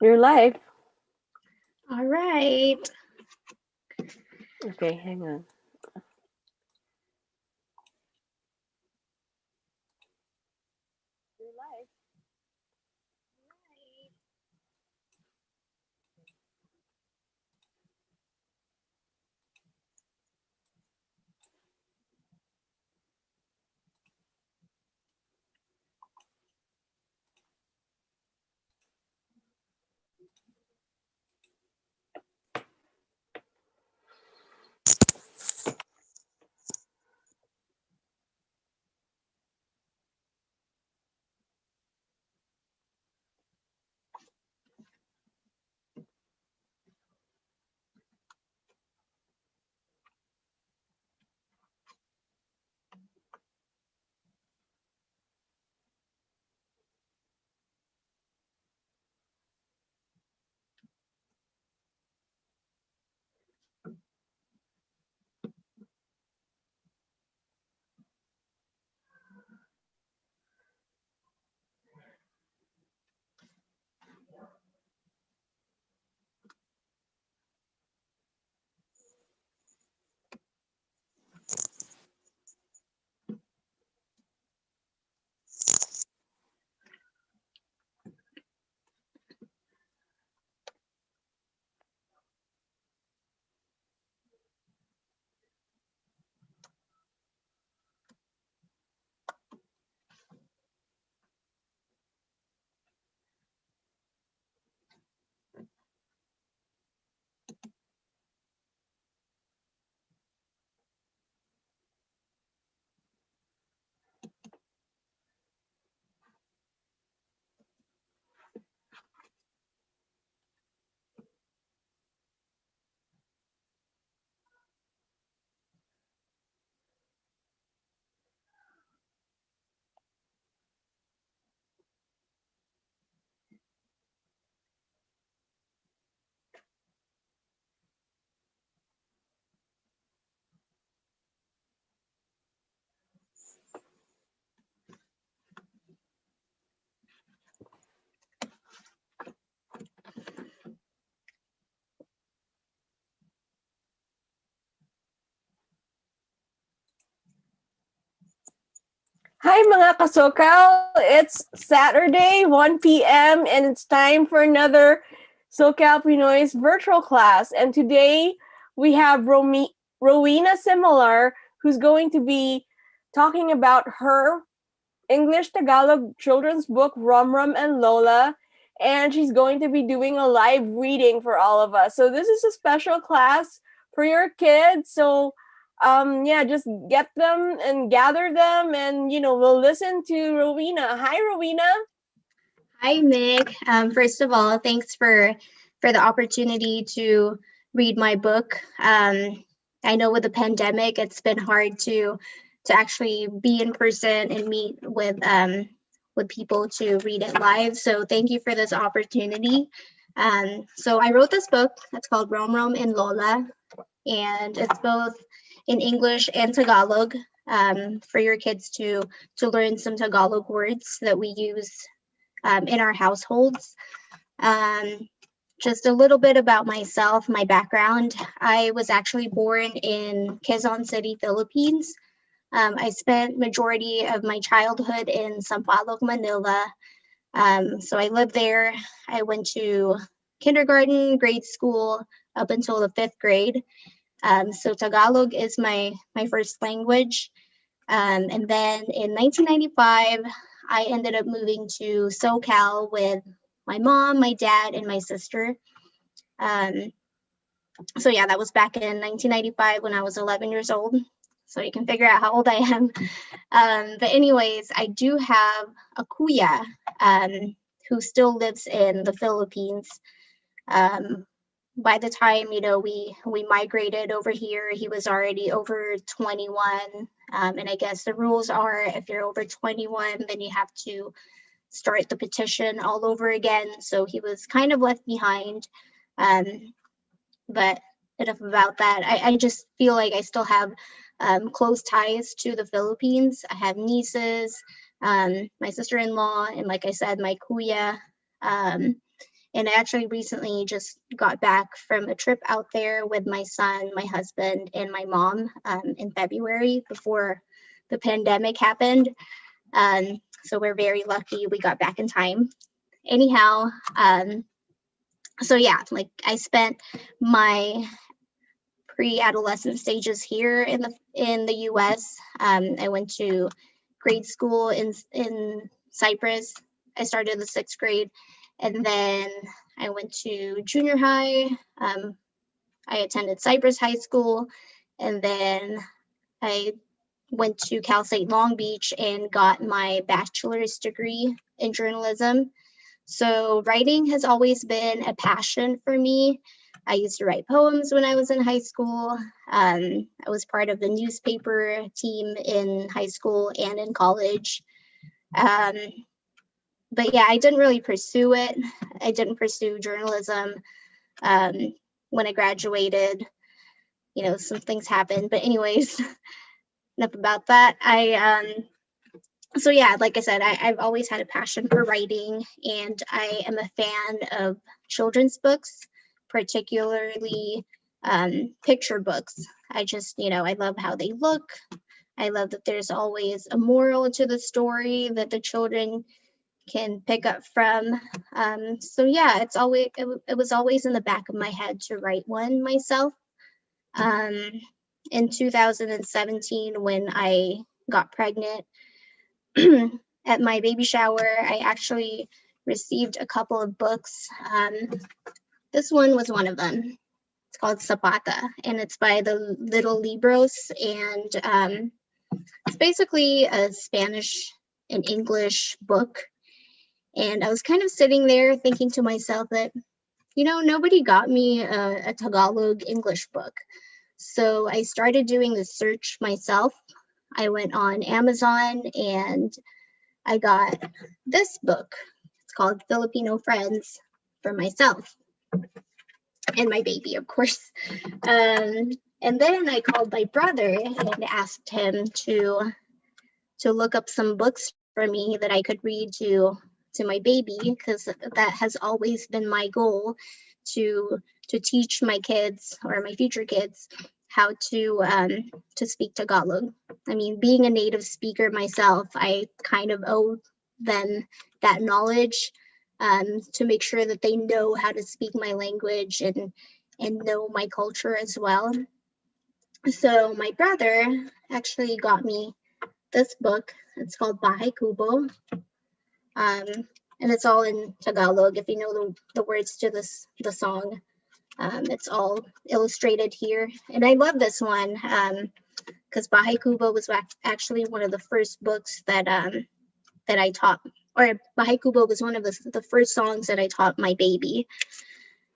Your life. All right. Okay, hang on. Hi mga kasokal! It's Saturday, 1 p.m. and it's time for another SoCal Pinoy's virtual class. And today we have Rowena Similar who's going to be talking about her English Tagalog children's book Romrom and Lola, and she's going to be doing a live reading for all of us. So this is a special class for your kids. So yeah, just get them and gather them, and we'll listen to Rowena. Hi, Rowena. Hi, Nick. First of all, thanks for the opportunity to read my book. I know with the pandemic, it's been hard to actually be in person and meet with people to read it live. So thank you for this opportunity. So I wrote this book. It's called Romrom and Lola, and it's both in English and Tagalog, for your kids to learn some Tagalog words that we use in our households. Um, just a little bit about myself, my background. I was actually born in Quezon City, Philippines. I spent majority of my childhood in Sampaloc, Manila. So I lived there. I went to kindergarten, grade school, up until the fifth grade. So Tagalog is my first language. And then in 1995, I ended up moving to SoCal with my mom, my dad, and my sister. Um, so yeah, that was back in 1995 when I was 11 years old. So you can figure out how old I am. But anyways, I do have a kuya, who still lives in the Philippines. Um, by the time we migrated over here, he was already over 21. And I guess the rules are if you're over 21, then you have to start the petition all over again. So he was kind of left behind. Um, but enough about that. I just feel like I still have close ties to the Philippines. I have nieces, my sister-in-law, and like I said, my kuya. Um, And I actually recently just got back from a trip out there with my son, my husband, and my mom in February before the pandemic happened. So we're very lucky we got back in time. Anyhow, so yeah, like I spent my pre-adolescent stages here in the U.S. I went to grade school in Cyprus. I started the 6th grade, and then I went to junior high. I attended Cyprus High School, and then I went to Cal State Long Beach and got my bachelor's degree in journalism. So writing has always been a passion for me. I used to write poems when I was in high school. I was part of the newspaper team in high school and in college. Um, but yeah, I didn't really pursue it. I didn't pursue journalism um, when I graduated. You know, some things happened. But anyways, enough about that. So yeah, like I said, I've always had a passion for writing, and I am a fan of children's books, particularly picture books. I just, I love how they look. I love that there's always a moral to the story that the children can pick up from. So yeah, it was always in the back of my head to write one myself. Um, in 2017, when I got pregnant, at my baby shower, I actually received a couple of books. This one was one of them. It's called Zapata, and it's by the Little Libros, and it's basically a Spanish and English book. And I was kind of sitting there thinking to myself that, nobody got me a Tagalog English book. So I started doing the search myself. I went on Amazon and I got this book. It's called Filipino Friends for myself and my baby, of course. And then I called my brother and asked him to look up some books for me that I could read to my baby, because that has always been my goal, to teach my kids or my future kids how to speak Tagalog. I mean, being a native speaker myself, I kind of owe them that knowledge, to make sure that they know how to speak my language and know my culture as well. So my brother actually got me this book. It's called Bahay Kubo. And it's all in Tagalog. If you know the words to the song, it's all illustrated here. And I love this one because Bahay Kubo was actually one of the first books that I taught, or Bahay Kubo was one of the first songs that I taught my baby.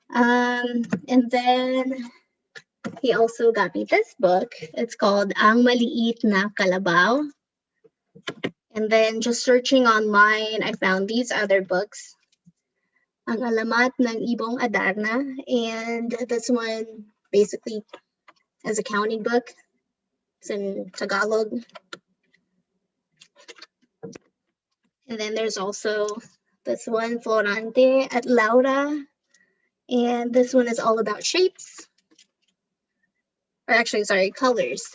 And then he also got me this book. It's called Ang Maliit na Kalabaw. And then just searching online, I found these other books. Ang Alamat ng Ibong Adarna. And this one basically is a counting book. It's in Tagalog. And then there's also this one, Florante at Laura. And this one is all about shapes. Or actually, sorry, colors.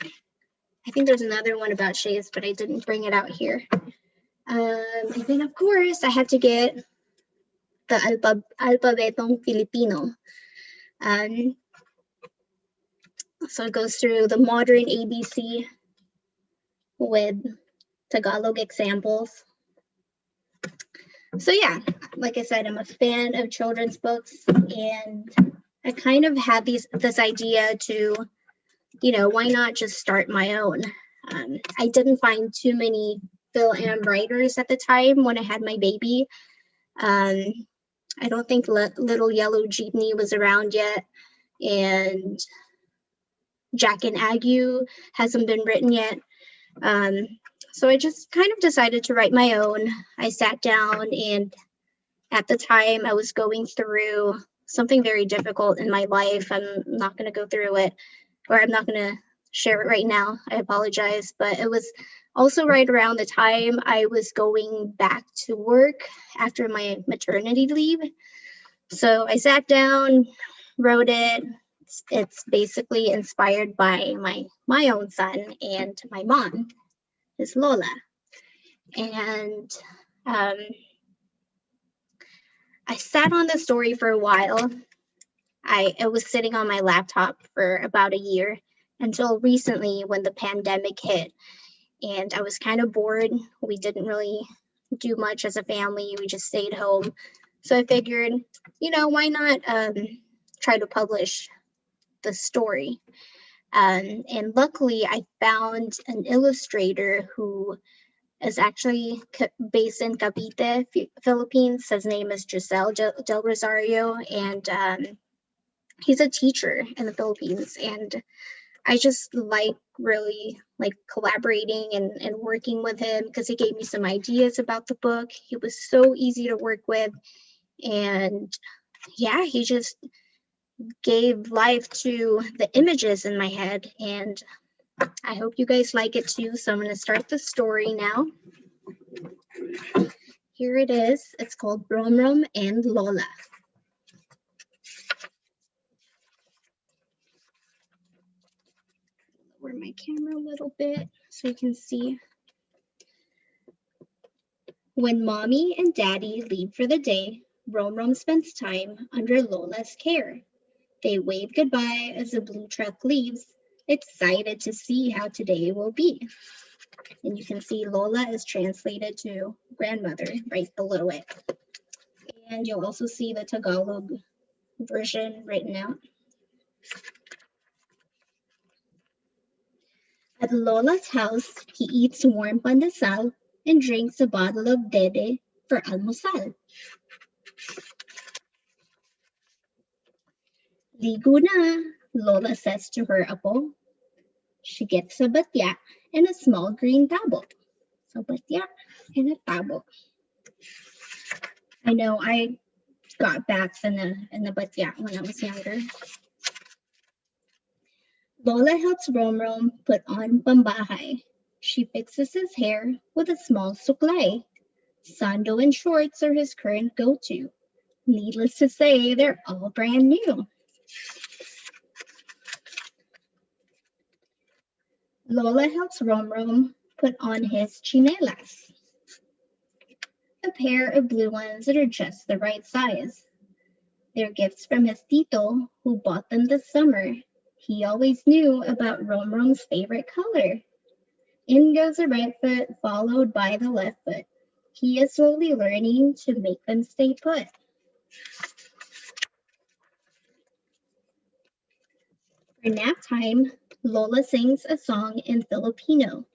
I think there's another one about shapes, but I didn't bring it out here. And then, of course, I had to get the Alpabetong Filipino. So it goes through the modern ABC with Tagalog examples. So yeah, like I said, I'm a fan of children's books, and I kind of had this idea to, why not just start my own? I didn't find too many Phil Am writers at the time when I had my baby. I don't think Little Yellow Jeepney was around yet, and Jack and Ague hasn't been written yet. So I just kind of decided to write my own. I sat down, and at the time I was going through something very difficult in my life. I'm not going to go through it, or I'm not going to share it right now. I apologize. But it was also right around the time I was going back to work after my maternity leave. So I sat down, wrote it. It's basically inspired by my own son and my mom, his Lola. And um, I sat on the story for a while. It was sitting on my laptop for about a year until recently when the pandemic hit, and I was kind of bored. We didn't really do much as a family. We just stayed home. So I figured, why not try to publish the story? And luckily, I found an illustrator who is actually based in Cavite, Philippines. His name is Giselle Del Rosario, and he's a teacher in the Philippines. And I just really like collaborating and working with him because he gave me some ideas about the book. He was so easy to work with. And yeah, he just gave life to the images in my head. And I hope you guys like it too. So I'm going to start the story now. Here it is. It's called Romrom and Lola. Lower my camera a little bit so you can see. When mommy and daddy leave for the day, Romrom spends time under Lola's care. They wave goodbye as the blue truck leaves, excited to see how today will be. And you can see Lola is translated to grandmother right below it. And you'll also see the Tagalog version written out. At Lola's house, he eats warm pandesal and drinks a bottle of dede for almusal. Ligo na, Lola says to her apo. She gets a batya and a small green tabo. So batya and a tabo. I know I got bats in the batya when I was younger. Lola helps Romrom put on pambahay. She fixes his hair with a small suklay. Sando and shorts are his current go-to. Needless to say, they're all brand new. Lola helps Romrom put on his chinelas, a pair of blue ones that are just the right size. They're gifts from his tito, who bought them this summer. He always knew about Romrom's favorite color. In goes the right foot, followed by the left foot. He is slowly learning to make them stay put. For nap time, Lola sings a song in Filipino,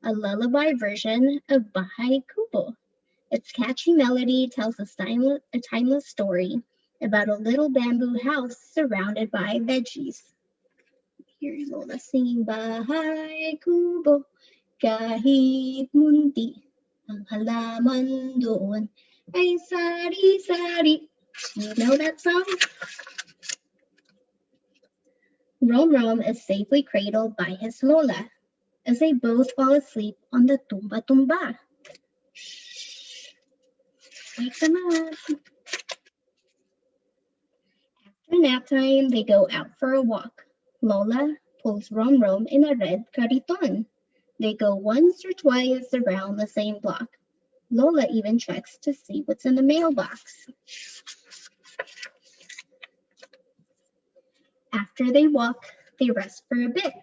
a lullaby version of Bahay Kubo. Its catchy melody tells a timeless story about a little bamboo house surrounded by veggies. Here's Lola singing Bahay Kubo, kahit munti, ang halaman doon ay sari-sari. You know that song? Romrom is safely cradled by his Lola as they both fall asleep on the tumba-tumba. Shh, wake them up. After nap time, they go out for a walk. Lola pulls Romrom in a red cariton. They go once or twice around the same block. Lola even checks to see what's in the mailbox. After they walk, they rest for a bit.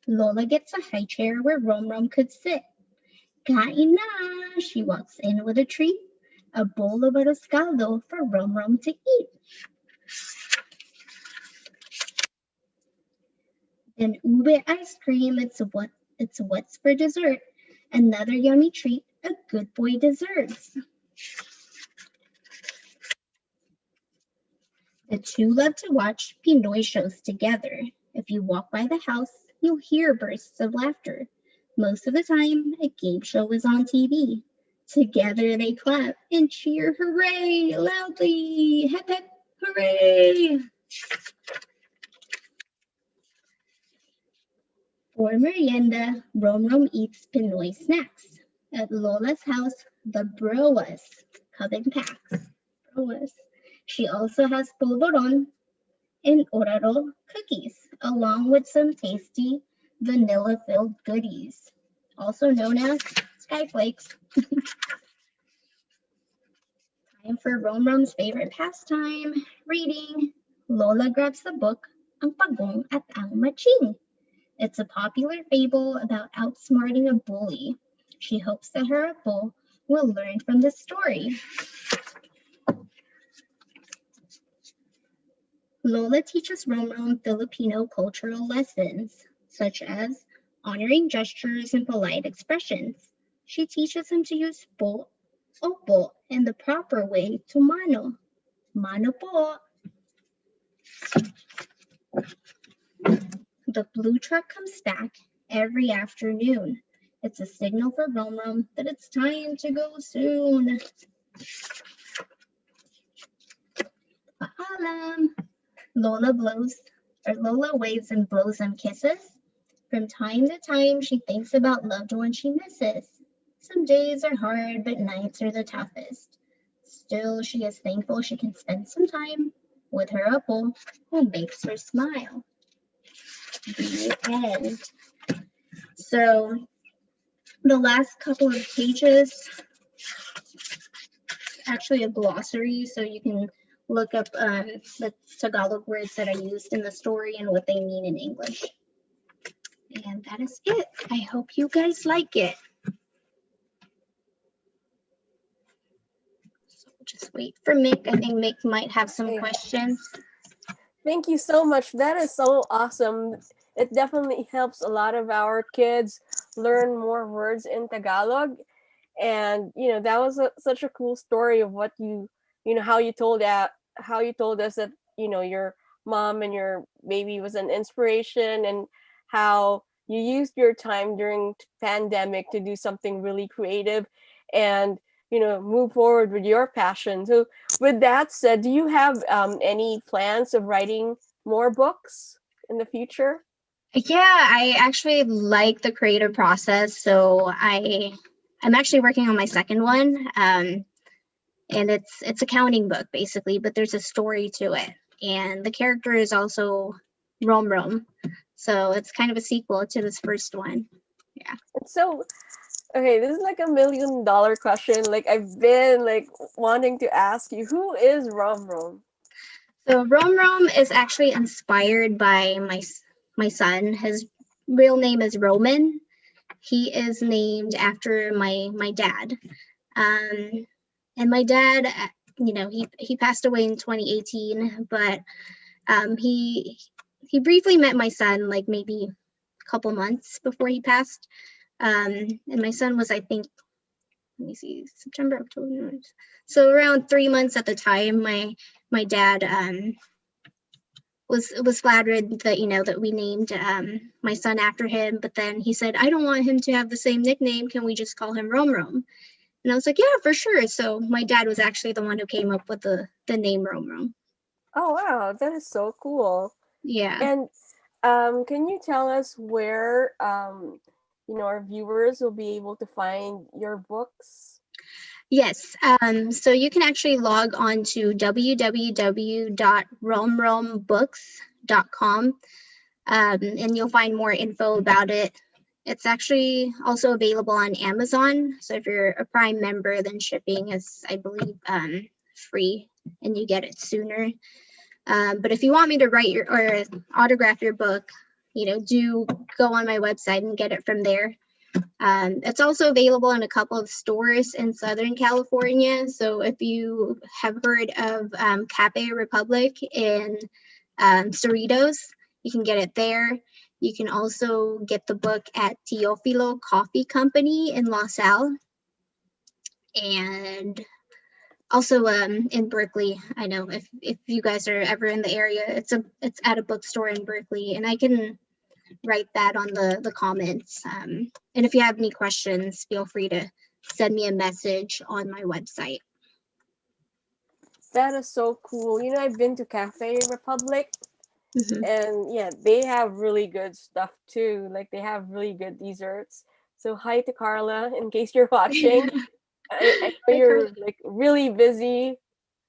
Lola gets a high chair where Romrom could sit. Kain na! She walks in with a treat, a bowl of arroz caldo for Romrom to eat. Then ube ice cream, it's what's for dessert. Another yummy treat, a good boy deserves. The two love to watch Pinoy shows together. If you walk by the house, you'll hear bursts of laughter. Most of the time, a game show is on TV. Together they clap and cheer hooray loudly. Hep hep hooray! For merienda, Romrom eats Pinoy snacks. At Lola's house, the broas come in packs. Broas. She also has polvoron and oraro cookies, along with some tasty vanilla-filled goodies, also known as skyflakes. Time for Romrom's favorite pastime, reading. Lola grabs the book, Ang Pagong at Ang Maching. It's a popular fable about outsmarting a bully. She hopes that her apo will learn from the story. Lola teaches Romrom Filipino cultural lessons, such as honoring gestures and polite expressions. She teaches him to use po, opo, and the proper way to mano. Mano po. The blue truck comes back every afternoon. It's a signal for Romrom that it's time to go soon. Paalam. Lola waves and blows him kisses. From time to time, she thinks about loved ones she misses. Some days are hard, but nights are the toughest. Still, she is thankful she can spend some time with her apo, who makes her smile. The end. So, the last couple of pages, actually a glossary, so you can look up the Tagalog words that are used in the story and what they mean in English. And that is it. I hope you guys like it. So just wait for Mick. I think Mick might have some questions. Thank you so much. That is so awesome. It definitely helps a lot of our kids learn more words in Tagalog. And that was such a cool story of what how you told us that your mom and your baby was an inspiration, and how you used your time during pandemic to do something really creative and move forward with your passion. So with that said, do you have any plans of writing more books in the future? Yeah, I actually like the creative process. So I'm actually working on my second one. And it's a counting book basically, but there's a story to it. And the character is also Romrom. So it's kind of a sequel to this first one. Yeah. So okay, this is like $1 million question. Like I've been like wanting to ask you, who is Romrom? So Romrom is actually inspired by my son. His real name is Roman. He is named after my dad. And my dad, he passed away in 2018, but he briefly met my son like maybe a couple months before he passed. And my son was, I think, let me see, September, October. So around 3 months at the time, my dad was flattered that that we named my son after him. But then he said, I don't want him to have the same nickname. Can we just call him Romrom? And I was like, yeah, for sure. So my dad was actually the one who came up with the name Romrom. Oh wow, that is so cool. Yeah. And can you tell us where our viewers will be able to find your books? Yes. So you can actually log on to www.romrombooks.com, and you'll find more info about it. It's actually also available on Amazon. So if you're a Prime member, then shipping is, I believe, free, and you get it sooner. But if you want me to write or autograph your book, do go on my website and get it from there. It's also available in a couple of stores in Southern California. So if you have heard of Cafe Republic in Cerritos, you can get it there. You can also get the book at Teofilo Coffee Company in Los Al, and also in Berkeley. I know if you guys are ever in the area, it's at a bookstore in Berkeley, and I can write that on the comments. And if you have any questions, feel free to send me a message on my website. That is so cool. I've been to Cafe Republic, and yeah, they have really good stuff too. Like they have really good desserts. So hi to Carla, in case you're watching. I know you're like really busy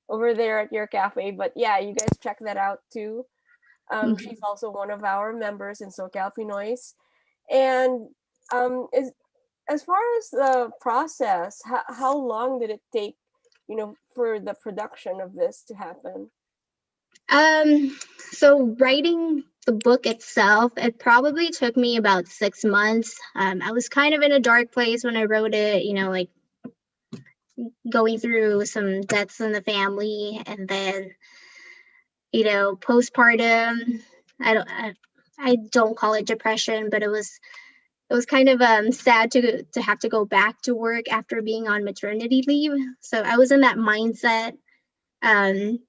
over there at your cafe. But yeah, you guys check that out too. Mhm. She's also one of our members in SoCal Pinoys. And is as far as the process, how long did it take, for the production of this to happen? Um, so writing the book itself, it probably took me about 6 months. I was kind of in a dark place when I wrote it, like going through some deaths in the family, and then, postpartum. I don't call it depression, but it was kind of sad to have to go back to work after being on maternity leave. So I was in that mindset. Um,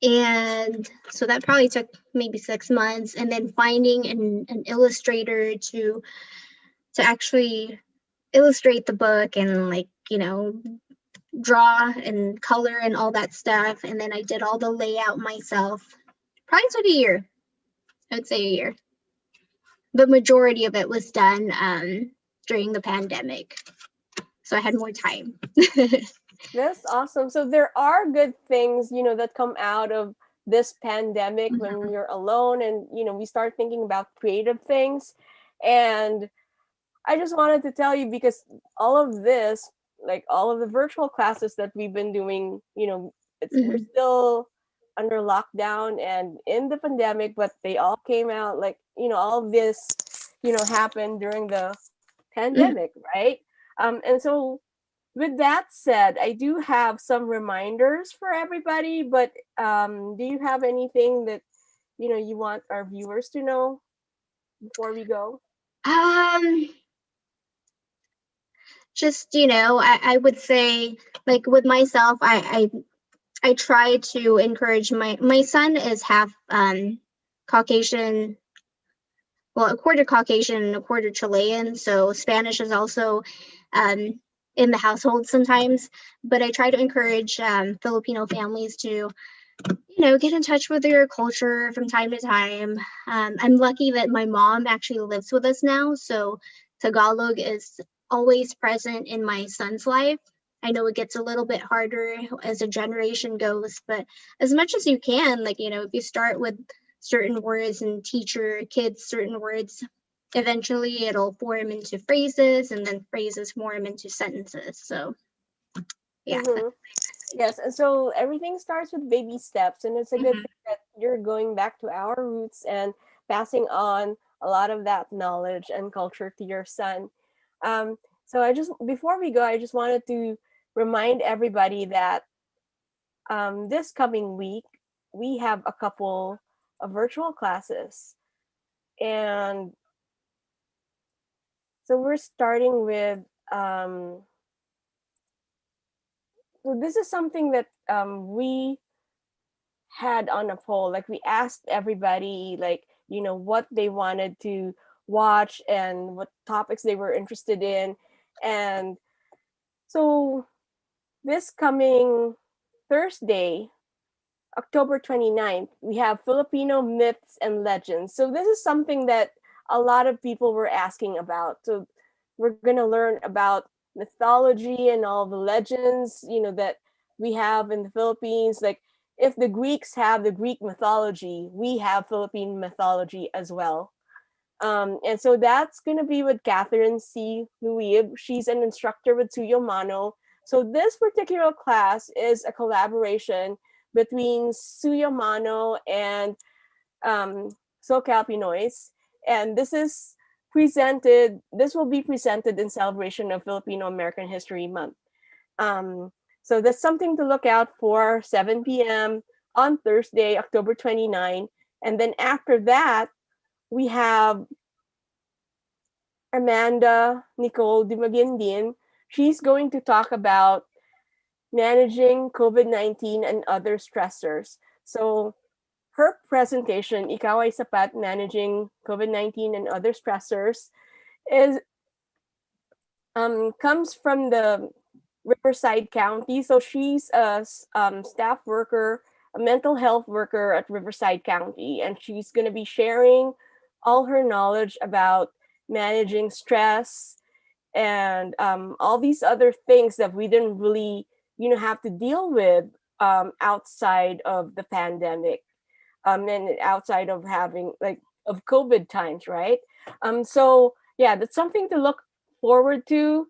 and so that probably took maybe 6 months, and then finding an illustrator to actually illustrate the book and, like, draw and color and all that stuff. And then I did all the layout myself. Probably took a year. I would say a year. The majority of it was done during the pandemic, so I had more time. That's awesome. So there are good things, that come out of this pandemic when you're alone and, we start thinking about creative things. And I just wanted to tell you because all of this, like all of the virtual classes that we've been doing, we're Mhm. still under lockdown and in the pandemic, but they all came out like, all of this, happened during the Mhm. pandemic, right? And so with that said, I do have some reminders for everybody, but do you have anything that, you want our viewers to know before we go? Um, just, I would say, like, with myself, I try to encourage my son is half Caucasian, well, a quarter Caucasian and a quarter Chilean, so Spanish is also um, in the household sometimes. But I try to encourage Filipino families to, get in touch with their culture from time to time. I'm lucky that my mom actually lives with us now, so Tagalog is always present in my son's life. I know it gets a little bit harder as a generation goes, but as much as you can, like, if you start with certain words and teach your kids certain words, eventually it'll form into phrases, and then phrases form into sentences. So, yeah. Mm-hmm. Yes, and so everything starts with baby steps, and it's a good Mhm. thing that you're going back to our roots and passing on a lot of that knowledge and culture to your son. So before we go, I just wanted to remind everybody that this coming week we have a couple of virtual classes, and so we're starting with um, so this is something that we had on a poll. Like we asked everybody, like, what they wanted to watch and what topics they were interested in. And so this coming Thursday, October 29th, we have Filipino myths and legends. So this is something that a lot of people were asking about. So we're going to learn about mythology and all the legends, that we have in the Philippines. Like if the Greeks have the Greek mythology, we have Philippine mythology as well. And so that's going to be with Catherine C. Luib. She's an instructor with Suyo Mano. So this particular class is a collaboration between Suyo Mano and um, SoCal Pinoys. And this will be presented in celebration of Filipino American History Month. Um, so that's something to look out for, 7 p.m. on Thursday, October 29. And then after that, we have Amanda Nicole Dimagindin. She's going to talk about managing COVID-19 and other stressors. So her presentation, Ikaw ay Sapat, Managing COVID-19 and Other Stressors, is comes from the Riverside County. So she's a staff worker, a mental health worker at Riverside County, and she's going to be sharing all her knowledge about managing stress and all these other things that we didn't really have to deal with outside of the pandemic, and outside of having like of COVID times, right? So yeah, that's something to look forward to.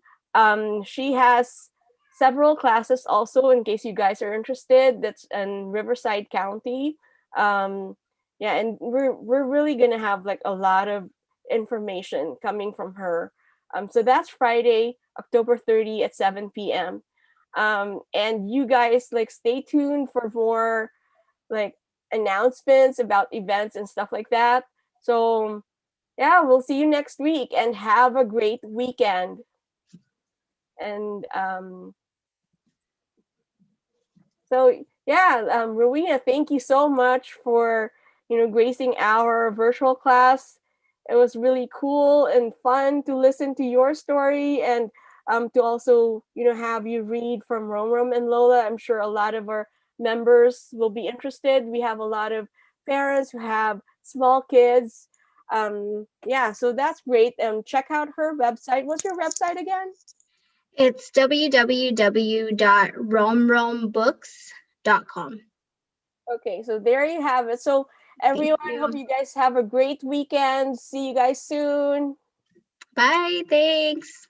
She has several classes also, in case you guys are interested. That's in Riverside County. Yeah, and we're really gonna have like a lot of information coming from her. So that's Friday, October 30 at 7 p.m. And you guys like stay tuned for more like announcements about events and stuff like that. So yeah, we'll see you next week and have a great weekend. And so yeah, Rowena, thank you so much for gracing our virtual class. It was really cool and fun to listen to your story, and to also have you read from Romrom and Lola. I'm sure a lot of our members will be interested. We have a lot of parents who have small kids. Yeah, so that's great. Check out her website. What's your website again? It's www.romrombooks.com. Okay, so there you have it. So Thank everyone, you. hope you guys have a great weekend. See you guys soon. Bye. Thanks.